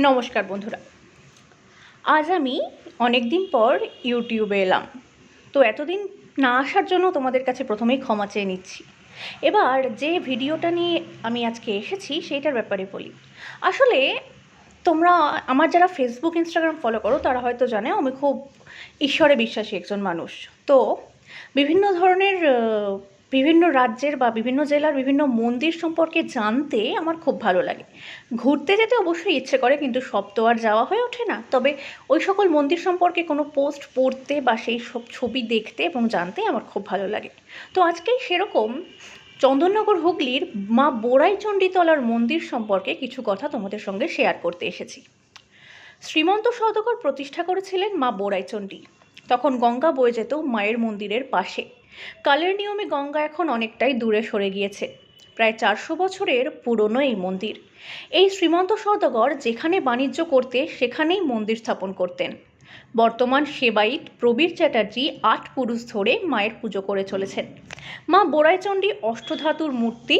নমস্কার বন্ধুরা, আজ আমি অনেক দিন পর ইউটিউবে এলাম। তো এতদিন না আসার জন্য তোমাদের কাছে প্রথমেই ক্ষমা চেয়ে নিচ্ছি। এবার যে ভিডিওটা নিয়ে আমি আজকে এসেছি সেইটার ব্যাপারে বলি। আসলে তোমরা আমার যারা ফেসবুক ইনস্টাগ্রাম ফলো করো তারা হয়তো জানে আমি খুব ঈশ্বরে বিশ্বাসী একজন মানুষ। তো বিভিন্ন ধরনের বিভিন্ন রাজ্যের বা বিভিন্ন জেলার বিভিন্ন মন্দির সম্পর্কে জানতে আমার খুব ভালো লাগে। ঘুরতে যেতে অবশ্যই ইচ্ছে করে, কিন্তু সব তো আর যাওয়া হয়ে ওঠে না। তবে ওই সকল মন্দির সম্পর্কে কোনো পোস্ট পড়তে বা সেই সব ছবি দেখতে এবং জানতে আমার খুব ভালো লাগে। তো আজকেই সেরকম চন্দননগর হুগলির মা বোড়াইচণ্ডীতলার মন্দির সম্পর্কে কিছু কথা তোমাদের সঙ্গে শেয়ার করতে এসেছি। শ্রীমন্ত সওদাগর প্রতিষ্ঠা করেছিলেন মা বোড়াইচণ্ডী। তখন গঙ্গা বয়ে যেত মায়ের মন্দিরের পাশে। কালের নিয়মে গঙ্গা এখন অনেকটাই দূরে সরে গিয়েছে। প্রায় 400 বছরের পুরনো এই মন্দির। এই শ্রীমন্ত সওদাগর যেখানে বাণিজ্য করতে সেখানেই মন্দির স্থাপন করতেন। বর্তমান সেবায়িত প্রবীর চ্যাটার্জি 8 পুরুষ ধরে মায়ের পুজো করে চলেছেন। মা বোড়াইচণ্ডী অষ্টধাতুর মূর্তি,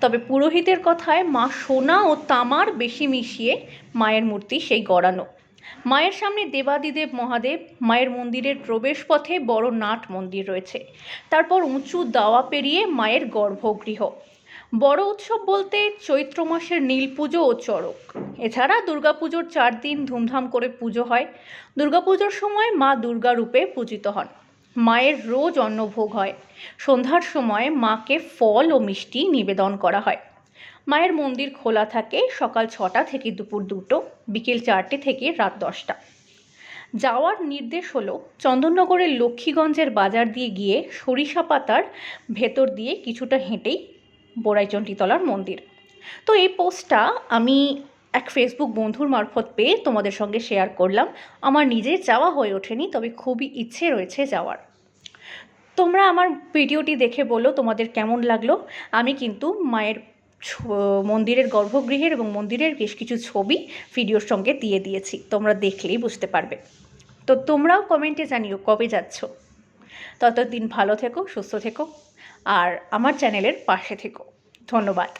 তবে পুরোহিতের কথায় মা সোনা ও তামার বেশি মিশিয়ে মায়ের মূর্তি সেই গড়ানো। মায়ের সামনে দেবাদিদেব মহাদেব। মায়ের মন্দিরের প্রবেশ পথে বড় নাট মন্দির রয়েছে। তারপর উঁচু দাওয়া পেরিয়ে মায়ের গর্ভগৃহ। বড় উৎসব বলতে চৈত্র মাসের নীল পুজো ও চড়ক। এছাড়া দুর্গাপুজোর 4 দিন ধুমধাম করে পুজো হয়। দুর্গাপুজোর সময় মা দুর্গা রূপে পূজিত হন। মায়ের রোজ অন্নভোগ হয়। সন্ধ্যার সময় মাকে ফল ও মিষ্টি নিবেদন করা হয়। মায়ের মন্দির খোলা থাকে সকাল 6টা থেকে দুপুর 2টো, বিকেল 4টে থেকে রাত 10টা। যাওয়ার নির্দেশ হলো চন্দননগরের লক্ষ্মীগঞ্জের বাজার দিয়ে গিয়ে সরিষা পাতার ভেতর দিয়ে কিছুটা হেঁটেই বোড়াইচণ্ডীতলার মন্দির। তো এই পোস্টটা আমি এক ফেসবুক বন্ধুর মারফত পেয়ে তোমাদের সঙ্গে শেয়ার করলাম। আমার নিজের যাওয়া হয়ে ওঠেনি, তবে খুবই ইচ্ছে রয়েছে যাওয়ার। তোমরা আমার ভিডিওটি দেখে বলো তোমাদের কেমন লাগলো। আমি কিন্তু মায়ের মন্দিরের গর্ভগৃহের এবং মন্দিরের বেশ কিছু ছবি ভিডিওর সঙ্গে দিয়ে দিয়েছি, তোমরা দেখলেই বুঝতে পারবে। তো তোমরাও কমেন্টে জানিও কবে যাচ্ছ। ততদিন ভালো থেকো, সুস্থ থেকো, আর আমার চ্যানেলের পাশে থেকো। ধন্যবাদ।